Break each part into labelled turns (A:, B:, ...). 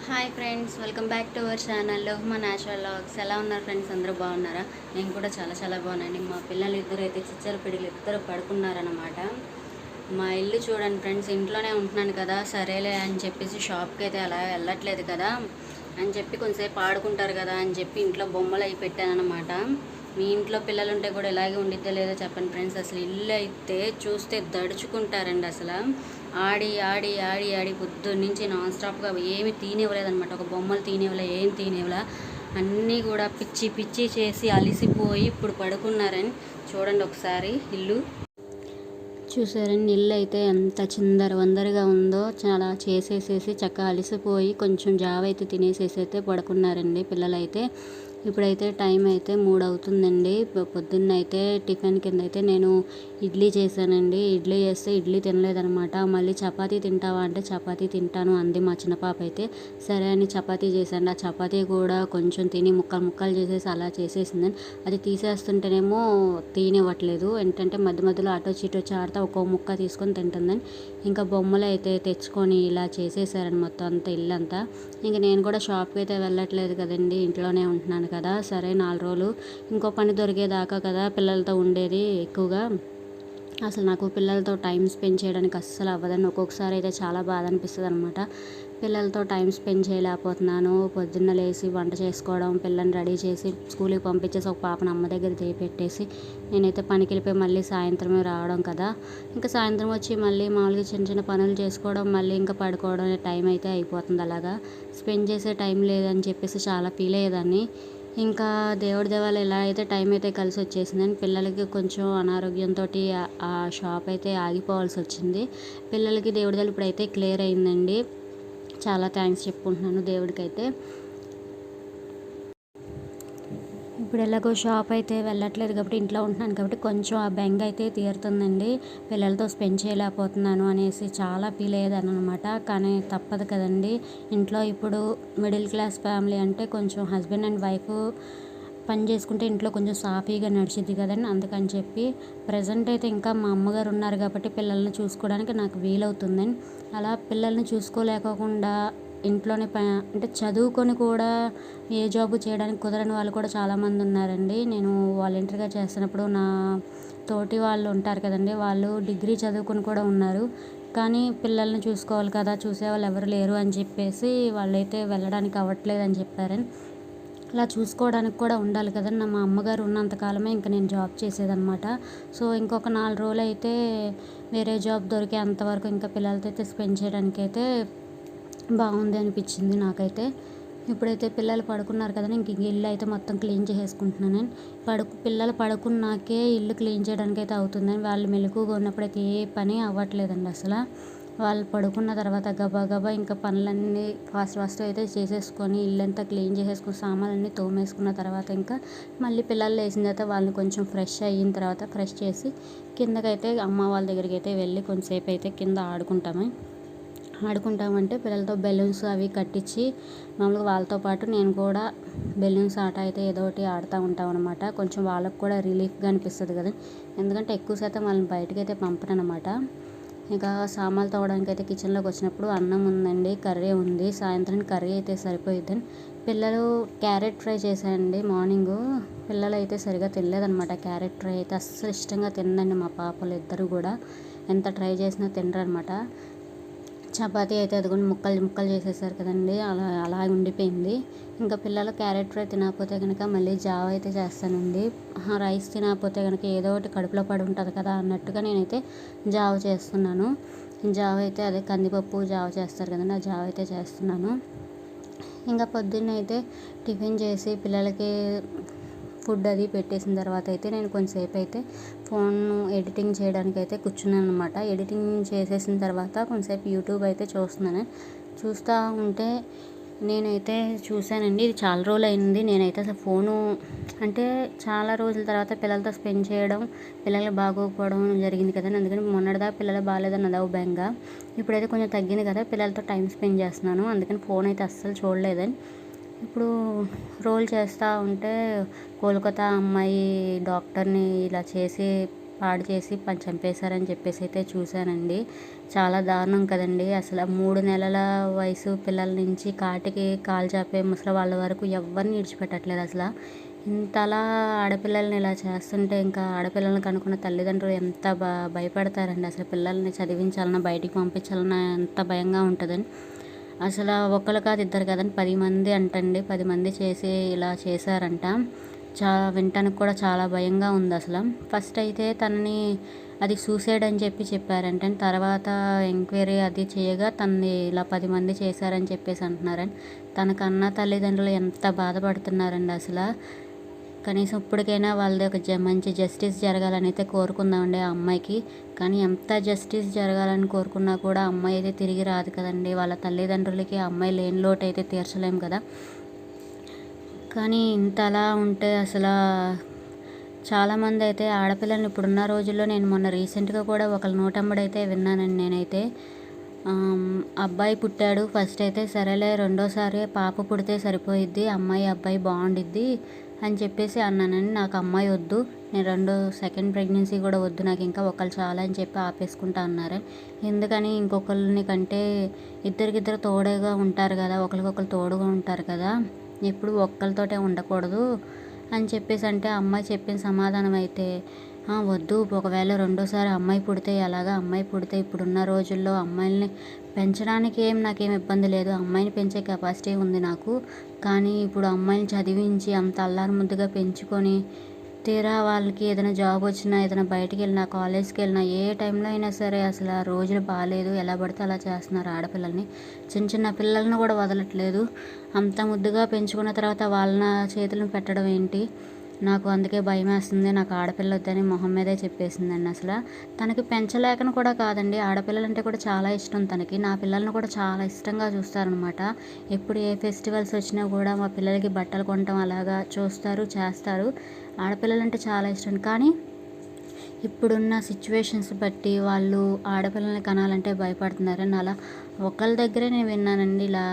A: Hi friends, welcome back to our channel మా natural vlogs. ఎలా ఉన్నారు ఫ్రెండ్స్? అందరూ బాగున్నారా? నేను కూడా చాలా బాగున్నాను. మా పిల్లలు ఇద్దరు అయితే చిచ్చర పిడుగులు ఇద్దరు పడుకున్నారనమాట. మా ఇల్లు చూడండి ఫ్రెండ్స్, ఇంట్లోనే ఉంటున్నాను కదా, సరేలే అని చెప్పేసి షాప్కి అయితే అలా వెళ్ళట్లేదు కదా అని చెప్పి కొంచెంసేపు ఆడుకుంటారు కదా అని చెప్పి ఇంట్లో బొమ్మలు అవి పెట్టానమాట. మీ ఇంట్లో పిల్లలు ఉంటే కూడా ఇలాగే ఉండిద్దో లేదో చెప్పండి ఫ్రెండ్స్. అసలు ఇల్లు అయితే చూస్తే దడుచుకుంటారండి. అసలు ఆడి ఆడి ఆడి ఆడి పొద్దున్న నుంచి నాన్ స్టాప్గా ఏమి తీనివ్వలేదనమాట. ఒక బొమ్మలు తీనివ్వలే, ఏం తీనివ్వలే, అన్నీ కూడా పిచ్చి పిచ్చి చేసి అలిసిపోయి ఇప్పుడు పడుకున్నారని చూడండి ఒకసారి. ఇల్లు చూసారండి, ఇల్లు అయితే ఎంత చిందర వందరగా ఉందో. చాలా చేసేసేసి చక్కగా అలిసిపోయి కొంచెం జావ అయితే తినేసేసి అయితే పడుకున్నారండి పిల్లలైతే. ఇప్పుడైతే టైం అయితే 3 అవుతుందండి. పొద్దున్న అయితే టిఫిన్ కింద అయితే నేను ఇడ్లీ చేశానండి. ఇడ్లీ చేస్తే ఇడ్లీ తినలేదనమాట. మళ్ళీ చపాతీ తింటావా అంటే చపాతీ తింటాను అంది మా చిన్న పాప అయితే. సరే అని చపాతీ చేశాను. ఆ చపాతీ కూడా కొంచెం తిని ముక్కలు చేసేసి అలా చేసేసిందని. అది తీసేస్తుంటేనేమో తినివ్వట్లేదు. ఏంటంటే మధ్యలో అటో చిటో చారుతా ఒక్కో ముక్క తీసుకొని తింటుందని ఇంకా బొమ్మలు అయితే తెచ్చుకొని ఇలా చేసేసారని మొత్తం అంతా ఇల్లంతా. ఇంక నేను కూడా షాప్కి అయితే వెళ్ళట్లేదు కదండి, ఇంట్లోనే ఉంటున్నాను కదా. సరే 4 రోజులు ఇంకో పని దొరికేదాకా కదా పిల్లలతో ఉండేది ఎక్కువగా. అసలు నాకు పిల్లలతో టైం స్పెండ్ చేయడానికి అస్సలు అవ్వదని ఒక్కొక్కసారి అయితే చాలా బాధ అనిపిస్తుంది అనమాట. పిల్లలతో టైం స్పెండ్ చేయలేకపోతున్నాను. పొద్దున్న లేచి వంట చేసుకోవడం, పిల్లల్ని రెడీ చేసి స్కూల్కి పంపించేసి ఒక పాపను అమ్మ దగ్గర పెట్టేసి నేనైతే పనికి వెళ్ళిపోయి మళ్ళీ సాయంత్రమే రావడం కదా. ఇంకా సాయంత్రం వచ్చి మళ్ళీ మామూలుగా చిన్న పనులు చేసుకోవడం, మళ్ళీ ఇంకా పడుకోవడం టైం అయితే అయిపోతుంది. అలాగా స్పెండ్ చేసే టైం లేదని చెప్పేసి చాలా ఫీల్ అయ్యేదాన్ని. ఇంకా దేవుడి దేవాలు ఎలా అయితే టైం అయితే కలిసి వచ్చేసిందని పిల్లలకి కొంచెం అనారోగ్యంతో ఆ షాప్ అయితే ఆగిపోవాల్సి వచ్చింది. పిల్లలకి దేవుడి దేవాలు ఇప్పుడైతే క్లియర్ అయిందండి. చాలా థ్యాంక్స్ చెప్పుకుంటున్నాను దేవుడికైతే. ఇప్పుడు ఎలాగో షాప్ అయితే వెళ్ళట్లేదు కాబట్టి ఇంట్లో ఉంటున్నాను కాబట్టి కొంచెం ఆ బెంగ అయితే తీరుతుందండి. పిల్లలతో స్పెండ్ చేయలేకపోతున్నాను అనేసి చాలా ఫీల్ అయ్యేదాన్ని అనమాట. కానీ తప్పదు కదండి. ఇంట్లో ఇప్పుడు మిడిల్ క్లాస్ ఫ్యామిలీ అంటే కొంచెం హస్బెండ్ అండ్ వైఫ్ పని చేసుకుంటే ఇంట్లో కొంచెం సాఫీగా నడిచిద్ది కదండి. అందుకని చెప్పి ప్రజెంట్ అయితే ఇంకా మా అమ్మగారు ఉన్నారు కాబట్టి పిల్లల్ని చూసుకోవడానికి నాకు వీలవుతుందని. అలా పిల్లల్ని చూసుకోలేకోకుండా ఇంట్లోనే అంటే చదువుకొని కూడా ఏ జాబు చేయడానికి కుదరని వాళ్ళు కూడా చాలామంది ఉన్నారండి. నేను వాలంటీర్గా చేస్తున్నప్పుడు నా తోటి వాళ్ళు ఉంటారు కదండి, వాళ్ళు డిగ్రీ చదువుకొని కూడా ఉన్నారు. కానీ పిల్లల్ని చూసుకోవాలి కదా, చూసేవాళ్ళు ఎవరు లేరు అని చెప్పేసి వాళ్ళైతే వెళ్ళడానికి అవ్వట్లేదు అని చెప్పారని. అలా చూసుకోవడానికి కూడా ఉండాలి కదండి. మా అమ్మగారు ఉన్నంతకాలమే ఇంకా నేను జాబ్ చేసేదనమాట. సో ఇంకొక 4 రోజులు అయితే వేరే జాబ్ దొరికే అంతవరకు ఇంకా పిల్లలతో అయితే స్పెండ్ చేయడానికి అయితే బాగుంది అనిపించింది నాకైతే. ఇప్పుడైతే పిల్లలు పడుకున్నారు కదండి, ఇంక ఇల్లు అయితే మొత్తం క్లీన్ చేసేసుకుంటున్నాను. పిల్లలు పడుకున్నాకే ఇల్లు క్లీన్ చేయడానికి అయితే అవుతుందని. వాళ్ళు మెలకువగా ఉన్నప్పుడైతే ఏ పని అవ్వట్లేదండి అసలు. వాళ్ళు పడుకున్న తర్వాత గబా ఇంకా పనులన్నీ ఫాస్ట్ అయితే చేసేసుకొని ఇల్లంతా క్లీన్ చేసేసుకుని సామాన్లన్నీ తోమేసుకున్న తర్వాత ఇంకా మళ్ళీ పిల్లలు లేచిన తర్వాత వాళ్ళని కొంచెం ఫ్రెష్ అయిన తర్వాత ఫ్రెష్ చేసి కిందకైతే అమ్మ వాళ్ళ దగ్గరికి అయితే వెళ్ళి కొంచెంసేపు అయితే కింద ఆడుకుంటామంటే పిల్లలతో బెలూన్స్ అవి కట్టించి మామూలుగా వాళ్ళతో పాటు నేను కూడా బెలూన్స్ ఆట అయితే ఏదో ఒకటి ఆడుతూ ఉంటాం అనమాట. కొంచెం వాళ్ళకు కూడా రిలీఫ్గా అనిపిస్తుంది కదా, ఎందుకంటే ఎక్కువ శాతం వాళ్ళని బయటకు అయితే పంపనమాట. ఇంకా సామాన్లు తోవడానికి అయితే కిచెన్లోకి వచ్చినప్పుడు అన్నం ఉందండి, కర్రీ ఉంది, సాయంత్రం కర్రీ అయితే సరిపోయిద్దని పిల్లలు క్యారెట్ ఫ్రై చేశానండి మార్నింగు. పిల్లలు అయితే సరిగా తినలేదనమాట. క్యారెట్ ఫ్రై అయితే అస్సలు ఇష్టంగా తినండి మా పాపలు ఇద్దరు కూడా. ఎంత ట్రై చేసినా తినరనమాట. చపాతీ అయితే అదిగోండి ముక్కలు చేసేసారు కదండి, అలా ఉండిపోయింది. ఇంకా పిల్లలు క్యారెట్ ఫ్రై తినకపోతే కనుక మళ్ళీ జావ అయితే చేస్తానండి. రైస్ తినకపోతే కనుక ఏదో ఒకటి కడుపులో పడి ఉంటుంది కదా అన్నట్టుగా నేనైతే జావ చేస్తున్నాను. జావ అయితే అదే కందిపప్పు జావ చేస్తారు కదండి, ఆ జావ అయితే చేస్తున్నాను. ఇంకా పొద్దున్న అయితే టిఫిన్ చేసి పిల్లలకి ఫుడ్ అది పెట్టేసిన తర్వాత అయితే నేను కొంచెంసేపు అయితే ఫోన్ ఎడిటింగ్ చేయడానికి అయితే కూర్చున్నాను అనమాట. ఎడిటింగ్ చేసేసిన తర్వాత కొంచెంసేపు యూట్యూబ్ అయితే చూస్తూ ఉంటే నేనైతే చూశానండి. ఇది చాలా రోజులు అయింది నేనైతే అసలు ఫోను అంటే చాలా రోజుల తర్వాత పిల్లలతో స్పెండ్ చేయడం, పిల్లలు బాగోకపోవడం జరిగింది కదండి. అందుకని మొన్నటిదాకా పిల్లలు బాగాలేదని అదవ బెంగ. ఇప్పుడైతే కొంచెం తగ్గింది కదా, పిల్లలతో టైం స్పెండ్ చేస్తున్నాను. అందుకని ఫోన్ అయితే అస్సలు చూడలేదని. ఇప్పుడు రోల్ చేస్తూ ఉంటే కోల్కతా అమ్మాయి డాక్టర్ని ఇలా చేసి పాడు చేసి చంపేశారని చెప్పేసి అయితే చూశానండి. చాలా దారుణం కదండి. అసలు 3 నెలల వయసు పిల్లల నుంచి కాటికి కాలు చాపే ముసలి వాళ్ళ వరకు ఎవరిని విడిచిపెట్టట్లేదు అసలు. ఇంతలా ఆడపిల్లల్ని ఇలా చేస్తుంటే ఇంకా ఆడపిల్లల్ని కనుక్కున్న తల్లిదండ్రులు ఎంత భయపడతారండి. అసలు పిల్లల్ని చదివించాలన్నా బయటికి పంపించాలన్నా ఎంత భయంగా ఉంటుందని. అసలు ఒకరు కాదు ఇద్దరు కాదని 10 మంది అంటండి. 10 మంది చేసి ఇలా చేశారంట. వినటానికి కూడా చాలా భయంగా ఉంది అసలు. ఫస్ట్ అయితే తనని అది సూసైడ్ అని చెప్పారంటే తర్వాత ఎంక్వైరీ అది చేయగా తనని ఇలా 10 మంది చేశారని చెప్పేసి అంటున్నారని. తనకన్నా తల్లిదండ్రులు ఎంత బాధపడుతున్నారండి అసలు. కనీసం ఇప్పటికైనా వాళ్ళది ఒక మంచి జస్టిస్ జరగాలని అయితే కోరుకుందామండి ఆ అమ్మాయికి. కానీ ఎంత జస్టిస్ జరగాలని కోరుకున్నా కూడా అమ్మాయి అయితే తిరిగి రాదు కదండి. వాళ్ళ తల్లిదండ్రులకి ఆ అమ్మాయి లేని లోటు అయితే తీర్చలేము కదా. కానీ ఇంతలా ఉంటే అసలు చాలామంది అయితే ఆడపిల్లల్ని ఇప్పుడున్న రోజుల్లో నేను మొన్న రీసెంట్గా కూడా ఒకళ్ళ నోటమ్మడైతే విన్నానండి నేనైతే. అబ్బాయి పుట్టాడు ఫస్ట్ అయితే సరేలే రెండోసారి పాప పుడితే సరిపోయిద్ది, అమ్మాయి అబ్బాయి బాగుండిద్ది అని చెప్పేసి అన్నానండి. నాకు అమ్మాయి వద్దు, నేను సెకండ్ ప్రెగ్నెన్సీ కూడా వద్దు, నాకు ఇంకా ఒకళ్ళు చాలా అని చెప్పి ఆపేసుకుంటా అన్నారు. ఎందుకని ఇంకొకరిని కంటే ఇద్దరికిద్దరు తోడుగా ఉంటారు కదా, ఒకరికొకరు తోడుగా ఉంటారు కదా, ఎప్పుడు ఒక్కరితోటే ఉండకూడదు అని చెప్పేసి అంటే అమ్మాయి చెప్పిన సమాధానం అయితే వద్దు, ఒకవేళ రెండోసారి అమ్మాయి పుడితే ఎలాగా, అమ్మాయి పుడితే ఇప్పుడున్న రోజుల్లో అమ్మాయిల్ని పెంచడానికి నాకేం ఇబ్బంది లేదు, అమ్మాయిని పెంచే కెపాసిటీ ఉంది నాకు. కానీ ఇప్పుడు అమ్మాయిని చదివించి అంత అల్లారు ముద్దుగా పెంచుకొని తీరా వాళ్ళకి ఏదైనా జాబ్ వచ్చినా, ఏదైనా బయటికి వెళ్ళినా, కాలేజ్కి వెళ్ళినా, ఏ టైంలో అయినా సరే అసలు ఆ రోజులు బాగాలేదు, ఎలా పడితే అలా చేస్తున్నారు ఆడపిల్లల్ని. చిన్న చిన్న పిల్లల్ని కూడా వదలట్లేదు. అంత ముద్దుగా పెంచుకున్న తర్వాత వాళ్ళ చేతులను పెట్టడం ఏంటి? నాకు అందుకే భయం వేస్తుంది. నాకు ఆడపిల్ల వద్దని మొహం మీదే చెప్పేసిందండి. అసలు తనకి పెంచలేకను కూడా కాదండి, ఆడపిల్లలంటే కూడా చాలా ఇష్టం తనకి. నా పిల్లల్ని కూడా చాలా ఇష్టంగా చూస్తారనమాట. ఎప్పుడు ఏ ఫెస్టివల్స్ వచ్చినా కూడా మా పిల్లలకి బట్టలు కొనటం అలాగా చూస్తారు, చేస్తారు. ఆడపిల్లలంటే చాలా ఇష్టం. కానీ ఇప్పుడున్న సిచ్యువేషన్స్ బట్టి వాళ్ళు ఆడపిల్లల్ని కనాలంటే భయపడుతున్నారని అలా ఒకళ్ళ దగ్గరే నేను విన్నానండి ఇలా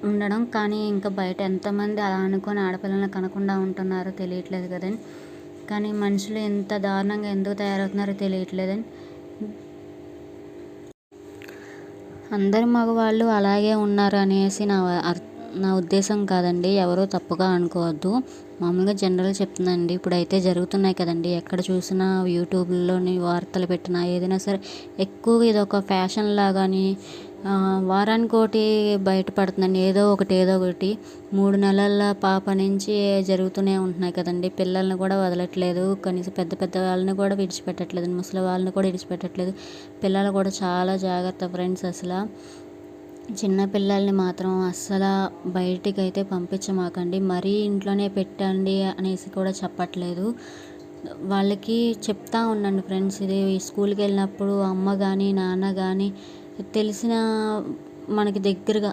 A: ఉండడం. కానీ ఇంకా బయట ఎంతమంది అలా అనుకొని ఆడపిల్లల్ని కనకుండా ఉంటున్నారో తెలియట్లేదు కదండి. కానీ మనుషులు ఎంత దారుణంగా ఎందుకు తయారవుతున్నారో తెలియట్లేదని. అందరు మగవాళ్ళు అలాగే ఉన్నారు అనేసి నా ఉద్దేశం కాదండి, ఎవరో తప్పుగా అనుకోవద్దు. మామూలుగా జనరల్ చెప్తున్నానండి. ఇప్పుడైతే జరుగుతున్నాయి కదండి, ఎక్కడ చూసినా యూట్యూబ్లోని వార్తలు పెట్టినా ఏదైనా సరే ఎక్కువగా ఇది ఒక ఫ్యాషన్ లాగాని వారానికి ఒకటి బయటపడుతుందండి, ఏదో ఒకటి. 3 నెలల పాప నుంచి జరుగుతూనే ఉంటున్నాయి కదండి. పిల్లల్ని కూడా వదలట్లేదు, కనీసం పెద్ద వాళ్ళని కూడా విడిచిపెట్టట్లేదు, ముసలి వాళ్ళని కూడా విడిచిపెట్టట్లేదు. పిల్లలు కూడా చాలా జాగ్రత్త ఫ్రెండ్స్. అసలు చిన్న పిల్లల్ని మాత్రం అస్సలు బయటికి అయితే పంపించమాకండి. మరీ ఇంట్లోనే పెట్టండి అనేసి కూడా చెప్పట్లేదు. వాళ్ళకి చెప్తా ఉండండి ఫ్రెండ్స్. ఇది స్కూల్కి వెళ్ళినప్పుడు అమ్మ కానీ నాన్న కానీ తెలిసిన మనకి దగ్గరగా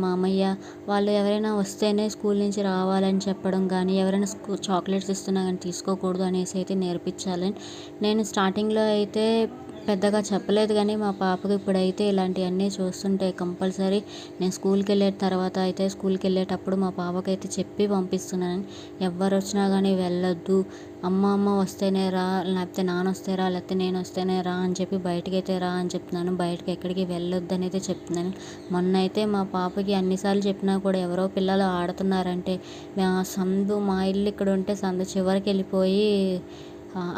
A: మామయ్య వాళ్ళు ఎవరైనా వస్తేనే స్కూల్ నుంచి రావాలని చెప్పడం కానీ, ఎవరైనా చాక్లెట్స్ ఇస్తున్నా కానీ తీసుకోకూడదు అనేసి అయితే నేర్పించాలని. నేను స్టార్టింగ్లో అయితే పెద్దగా చెప్పలేదు, కానీ మా పాపకి ఇప్పుడైతే ఇలాంటివన్నీ చూస్తుంటే కంపల్సరీ నేను స్కూల్కి వెళ్ళేటప్పుడు మా పాపకైతే చెప్పి పంపిస్తున్నాను. ఎవరు వచ్చినా కానీ వెళ్ళొద్దు, అమ్మ వస్తేనే రా, లేకపోతే నాన్న వస్తే రా, లేకపోతే నేను వస్తేనే రా అని చెప్పి బయటకైతే రా అని చెప్తున్నాను. బయటకి ఎక్కడికి వెళ్ళొద్దు అని అయితే చెప్తున్నాను. మొన్న అయితే మా పాపకి అన్నిసార్లు చెప్పినా కూడా ఎవరో పిల్లలు ఆడుతున్నారంటే మా ఇల్లు ఇక్కడ ఉంటే సందు చివరికి వెళ్ళిపోయి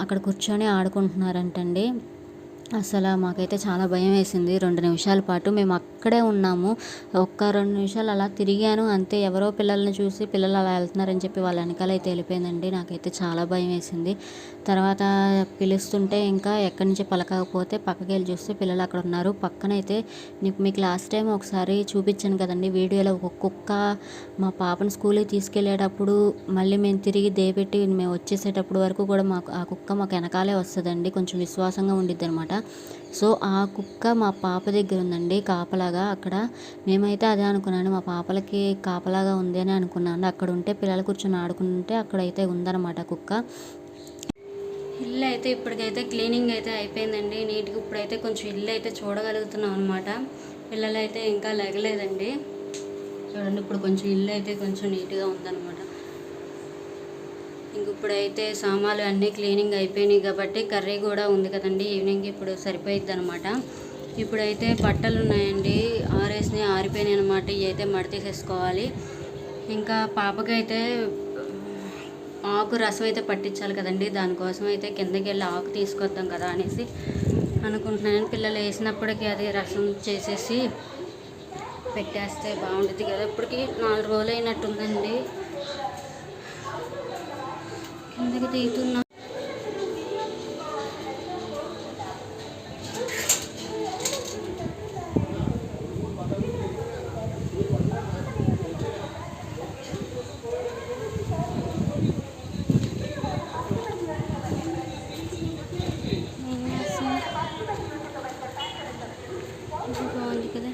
A: అక్కడ కూర్చొని ఆడుకుంటున్నారంటండి. అసలు మాకైతే చాలా భయం వేసింది. 2 నిమిషాల పాటు మేము అక్కడే ఉన్నాము. 2 నిమిషాలు అలా తిరిగాను అంతే. ఎవరో పిల్లల్ని చూసి పిల్లలు అలా వెళ్తున్నారని చెప్పి వాళ్ళ వెనకాల అయితే వెళ్ళిపోయిందండి. నాకైతే చాలా భయం వేసింది. తర్వాత పిలుస్తుంటే ఇంకా ఎక్కడి నుంచి పలకకపోతే పక్కకి వెళ్ళి చూస్తే పిల్లలు అక్కడ ఉన్నారు. పక్కనైతే మీకు లాస్ట్ టైం ఒకసారి చూపించాను కదండి వీడియోలో, ఒక కుక్క మా పాపను స్కూల్కి తీసుకెళ్ళేటప్పుడు మళ్ళీ మేము తిరిగి దేపెట్టి మేము వచ్చేసేటప్పుడు వరకు కూడా ఆ కుక్క మాకు వెనకాలే వస్తుందండి. కొంచెం విశ్వాసంగా ఉండిద్ది అనమాట. సో ఆ కుక్క మా పాప దగ్గర ఉందండి కాపలాగా. అక్కడ మేమైతే అదే అనుకున్నాను, మా పాపలకి కాపలాగా ఉంది అని అనుకున్నాను. అక్కడ ఉంటే పిల్లలు కూర్చొని ఆడుకుంటుంటే అక్కడైతే ఉందన్నమాట కుక్క. ఇల్లు అయితే ఇప్పటికైతే క్లీనింగ్ అయితే అయిపోయిందండి నీట్గా. ఇప్పుడైతే కొంచెం ఇల్లు అయితే చూడగలుగుతున్నాం అనమాట. పిల్లలు అయితే ఇంకా లెగలేదండి. చూడండి ఇప్పుడు కొంచెం ఇల్లు అయితే కొంచెం నీట్గా ఉందన్నమాట. ఇంక ఇప్పుడైతే సామాన్లు అన్నీ క్లీనింగ్ అయిపోయినాయి కాబట్టి కర్రీ కూడా ఉంది కదండి, ఈవినింగ్ ఇప్పుడు సరిపోయిద్ది అనమాట. ఇప్పుడైతే బట్టలు ఉన్నాయండి, ఆరేసినాయి, ఆరిపోయినాయి అనమాట. ఇవి అయితే మడతీసేసుకోవాలి. ఇంకా పాపకైతే ఆకు రసం అయితే పట్టించాలి కదండి, దానికోసం అయితే కిందకి వెళ్ళి ఆకు తీసుకొద్దాం కదా అనేసి అనుకుంటున్నాను. పిల్లలు వేసినప్పటికీ అది రసం చేసేసి పెట్టేస్తే బాగుంటుంది కదా. ఇప్పటికి 4 రోజులు అయినట్టుందండి. కిందకి తీస్తున్నా. బాగుంది కదా.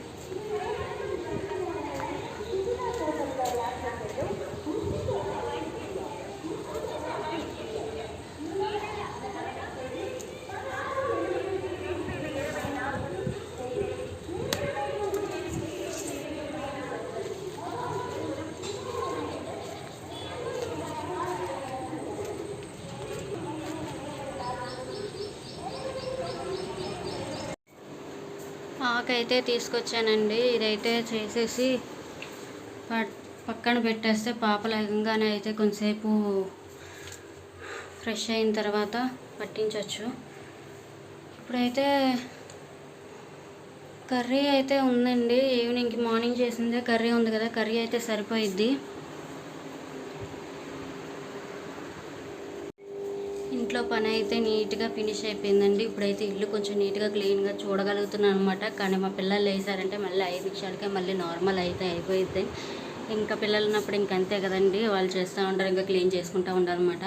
A: ఆకైతే తీసుకొచ్చానండి. ఇదైతే చేసేసి పక్కన పెట్టేస్తే పాప లేకంగానే అయితే కొంతసేపు ఫ్రెష్ అయిన తర్వాత పట్టించవచ్చు. ఇప్పుడైతే కర్రీ అయితే ఉందండి, ఈవినింగ్కి మార్నింగ్ చేసిందే కర్రీ ఉంది కదా, కర్రీ అయితే సరిపోయిద్ది. ఇంట్లో పని అయితే నీట్గా ఫినిష్ అయిపోయిందండి. ఇప్పుడైతే ఇల్లు కొంచెం నీట్గా క్లీన్గా చూడగలుగుతున్నాను అనమాట. కానీ మా పిల్లలు వేసారంటే మళ్ళీ 5 నిమిషాలకే మళ్ళీ నార్మల్ అయితే అయిపోయింది. ఇంకా పిల్లలు ఉన్నప్పుడు ఇంకంతే కదండి, వాళ్ళు చేస్తూ ఉంటారు, ఇంకా క్లీన్ చేసుకుంటూ ఉండాలన్నమాట.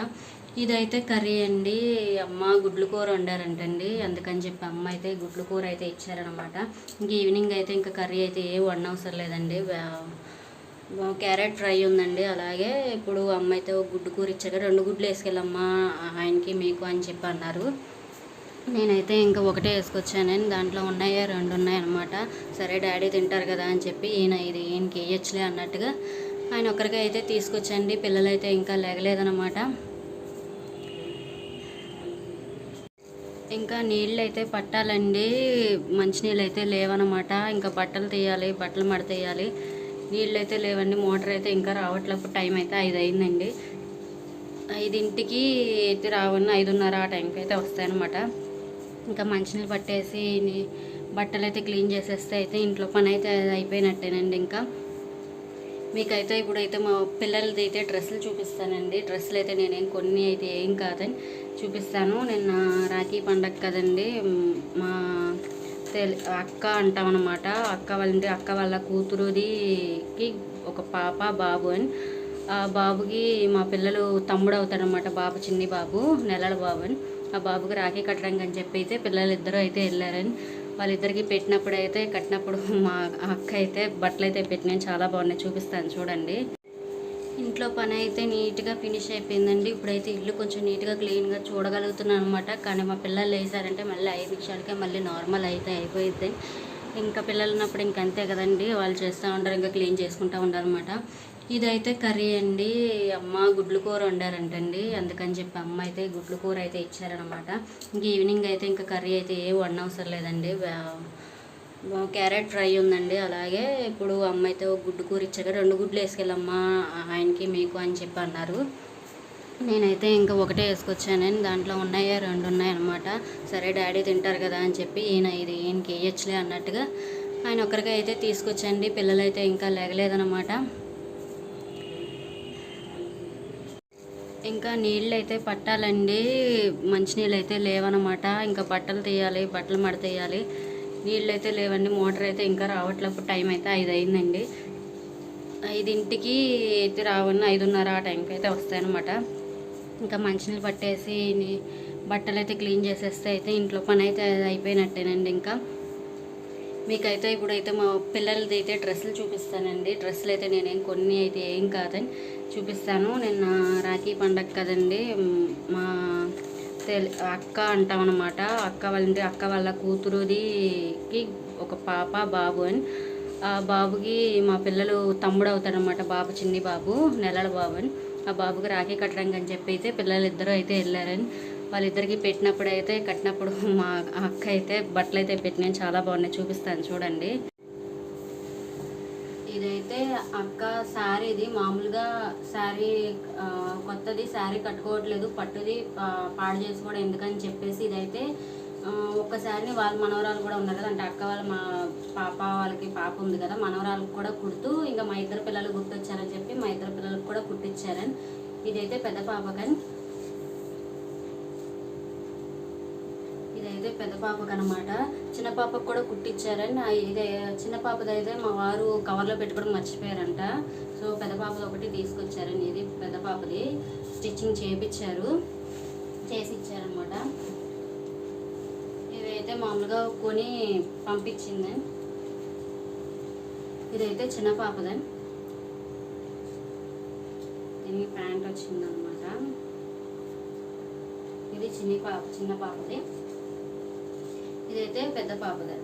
A: ఇదైతే కర్రీ అండి. అమ్మ గుడ్లు కూర వండారంటండి, అందుకని చెప్పి అమ్మ అయితే గుడ్లు కూర అయితే ఇచ్చారనమాట. ఇంక ఈవినింగ్ అయితే ఇంకా కర్రీ అయితే ఏ వండవసరం లేదండి. క్యారెట్ ఫ్రై ఉందండి. అలాగే ఇప్పుడు అమ్మ అయితే ఒక గుడ్డు కూర ఇచ్చారు. 2 గుడ్లు వేసుకెళ్ళమ్మా ఆయనకి మీకు అని చెప్పి అన్నారు. నేనైతే ఇంకా ఒకటే వేసుకొచ్చానని, దాంట్లో 2 ఉన్నాయన్నమాట. సరే డాడీ తింటారు కదా అని చెప్పి ఇది ఈయనకి వేయచ్చులే అన్నట్టుగా ఆయన ఒక్కరికి అయితే తీసుకొచ్చండి. పిల్లలైతే ఇంకా లేగలేదన్నమాట. ఇంకా నీళ్ళు అయితే పట్టాలండి, మంచినీళ్ళు అయితే లేవన్నమాట. ఇంకా బట్టలు తీయాలి, బట్టలు మడతేయాలి. నీళ్ళు అయితే లేవండి, మోటార్ అయితే ఇంకా రావట్లేదు. టైం అయితే 5 అయిందండి. 5ంటికి అయితే రావన్న 5:30 ఆ టైంకి అయితే వస్తాయన్నమాట. ఇంకా మంచినీళ్ళు పట్టేసి బట్టలు అయితే క్లీన్ చేసేస్తే అయితే ఇంట్లో పని అయితే అయిపోయినట్టేనండి. ఇంకా మీకైతే ఇప్పుడైతే మా పిల్లలది అయితే డ్రెస్సులు చూపిస్తానండి. డ్రెస్సులు అయితే నేనేం కొన్ని అయితే ఏం కాదని చూపిస్తాను. నిన్న రాఖీ పండగ కదండి, మా అక్క అంటామన్నమాట. అక్క వాళ్ళ కూతురుదికి ఒక పాప బాబు అని, ఆ బాబుకి మా పిల్లలు తమ్ముడు అవుతాడనమాట. బాబు చిన్ని బాబు, నెలల బాబు అని. ఆ బాబుకి రాఖీ కట్టడానికి అని చెప్పి అయితే పిల్లలిద్దరూ అయితే వెళ్ళారని, వాళ్ళిద్దరికి కట్టినప్పుడు మా అక్క అయితే బట్టలు అయితే పెట్టినాయి, చాలా బాగున్నాయి, చూపిస్తాను చూడండి. ఇంట్లో పని అయితే నీట్గా ఫినిష్ అయిపోయిందండి. ఇప్పుడైతే ఇల్లు కొంచెం నీట్గా క్లీన్గా చూడగలుగుతున్నాను అనమాట. కానీ మా పిల్లలు వేసారంటే మళ్ళీ 5 నిమిషాలకే మళ్ళీ నార్మల్ అయితే అయిపోయింది. ఇంకా పిల్లలు ఉన్నప్పుడు ఇంకంతే కదండి, వాళ్ళు చేస్తూ ఉంటారు, ఇంకా క్లీన్ చేసుకుంటూ ఉండాలన్నమాట. ఇదైతే కర్రీ అండి. అమ్మ గుడ్లు కూర వండారంటండి, అందుకని చెప్పి అమ్మ అయితే గుడ్లు కూర అయితే ఇచ్చారనమాట. ఇంక ఈవినింగ్ అయితే ఇంకా కర్రీ అయితే ఏ వండవసరం లేదండి. క్యారెట్ ఫ్రై ఉందండి. అలాగే ఇప్పుడు అమ్మ అయితే ఒక గుడ్డు కూర ఇచ్చాక 2 గుడ్లు వేసుకెళ్ళమ్మా ఆయనకి మీకు అని చెప్పి అన్నారు. నేనైతే ఇంకా ఒకటే వేసుకొచ్చానని, దాంట్లో 2 ఉన్నాయన్నమాట. సరే డాడీ తింటారు కదా అని చెప్పి ఇది ఈయనకి వేయచ్చులే అన్నట్టుగా ఆయన ఒక్కరికి అయితే తీసుకొచ్చండి. పిల్లలైతే ఇంకా లేగలేదన్నమాట. ఇంకా నీళ్ళు అయితే పట్టాలండి, మంచినీళ్ళు అయితే లేవన్నమాట. ఇంకా బట్టలు తీయాలి, బట్టలు మడతేయాలి. నీళ్ళు అయితే లేవండి, మోటార్ అయితే ఇంకా రావట్లేదు. టైం అయితే 5 అయిందండి. 5ంటికి అయితే రావన్న 5:30 ఆ టైంకి అయితే వస్తాయన్నమాట. ఇంకా మంచినీళ్ళు పట్టేసి బట్టలు అయితే క్లీన్ చేసేస్తే అయితే ఇంట్లో పని అయితే అయిపోయినట్టేనండి. ఇంకా మీకైతే ఇప్పుడైతే మా పిల్లలది అయితే డ్రెస్సులు చూపిస్తానండి. డ్రెస్సులు అయితే నేనేం కొన్ని అయితే ఏం కాదని చూపిస్తాను. నిన్న రాఖీ పండగ కదండి, మా అక్క అంటామన్నమాట. అక్క వాళ్ళ కూతురుదికి ఒక పాప బాబు అని, ఆ బాబుకి మా పిల్లలు తమ్ముడు అవుతాడనమాట. బాబు చిన్ని బాబు, నెలల బాబు అని. ఆ బాబుకి రాఖీ కట్టడానికి అని చెప్పి అయితే పిల్లలిద్దరూ అయితే వెళ్ళారని వాళ్ళిద్దరికి పెట్టినప్పుడు అయితే కట్టినప్పుడు మా అక్క అయితే బట్టలు అయితే పెట్టినాను, చాలా బాగున్నాయి, చూపిస్తాను చూడండి. ఇదైతే అక్క శారీ, ఇది మామూలుగా శారీ కొత్తది శారీ కట్టుకోవట్లేదు, పట్టుది పాడు చేసుకోవడం ఎందుకని చెప్పేసి ఇదైతే ఒక్కసారి వాళ్ళ మనవరాలు కూడా ఉన్నారు కదా, అంటే అక్క వాళ్ళ మా వాళ్ళకి పాప ఉంది కదా, మనవరాలకు కూడా కుడుతూ ఇంకా మా ఇద్దరు పిల్లలు గుర్తొచ్చారని చెప్పి మా ఇద్దరు పిల్లలకు కూడా కుట్టించారని. ఇదైతే పెద్ద పాపకని, ఇదైతే పెద్ద పాపకు అనమాట. చిన్న పాపకు కూడా కుట్టించారని. ఇదే చిన్న పాపది అయితే మా వారు కవర్లో పెట్టుకోవడం మర్చిపోయారంట, సో పెద్ద పాపది ఒకటి తీసుకొచ్చారని. ఇది పెద్ద పాపది స్టిచ్చింగ్ చేసి ఇచ్చారనమాట. ఇదైతే మామూలుగా కొని పంపించింది. ఇదైతే చిన్న పాపదని, దీనికి ప్యాంట్ వచ్చిందనమాట. ఇది చిన్న పాపది. ఇదైతే పెద్ద పాపది.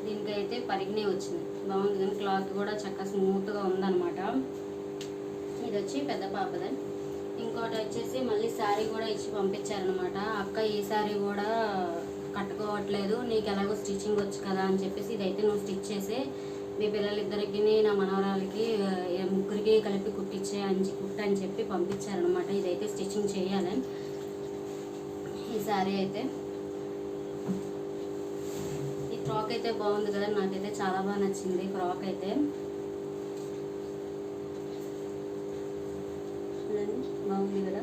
A: దీనికైతే పరిజ్ఞే వచ్చింది, బాగుంది కానీ క్లాత్ కూడా చక్కగా స్మూత్గా ఉందన్నమాట. ఇది వచ్చి పెద్ద పాపది. ఇంకోటి వచ్చేసి మళ్ళీ శారీ కూడా ఇచ్చి పంపించారనమాట. అక్క ఈ శారీ కూడా కట్టుకోవట్లేదు, నీకు ఎలాగో స్టిచ్చింగ్ వచ్చు కదా అని చెప్పేసి ఇదైతే నువ్వు స్టిచ్ చేసే మీ పిల్లలిద్దరికి నా మనవరాలకి ముగ్గురికి కలిపి కుట్టని చెప్పి పంపించారనమాట. ఇదైతే స్టిచ్చింగ్ చేయాలని ఈ శారీ అయితే. ఈ ఫ్రాక్ అయితే బాగుంది కదా, నాకైతే చాలా బాగా నచ్చింది ఫ్రాక్ అయితే. బాగుంది కదా.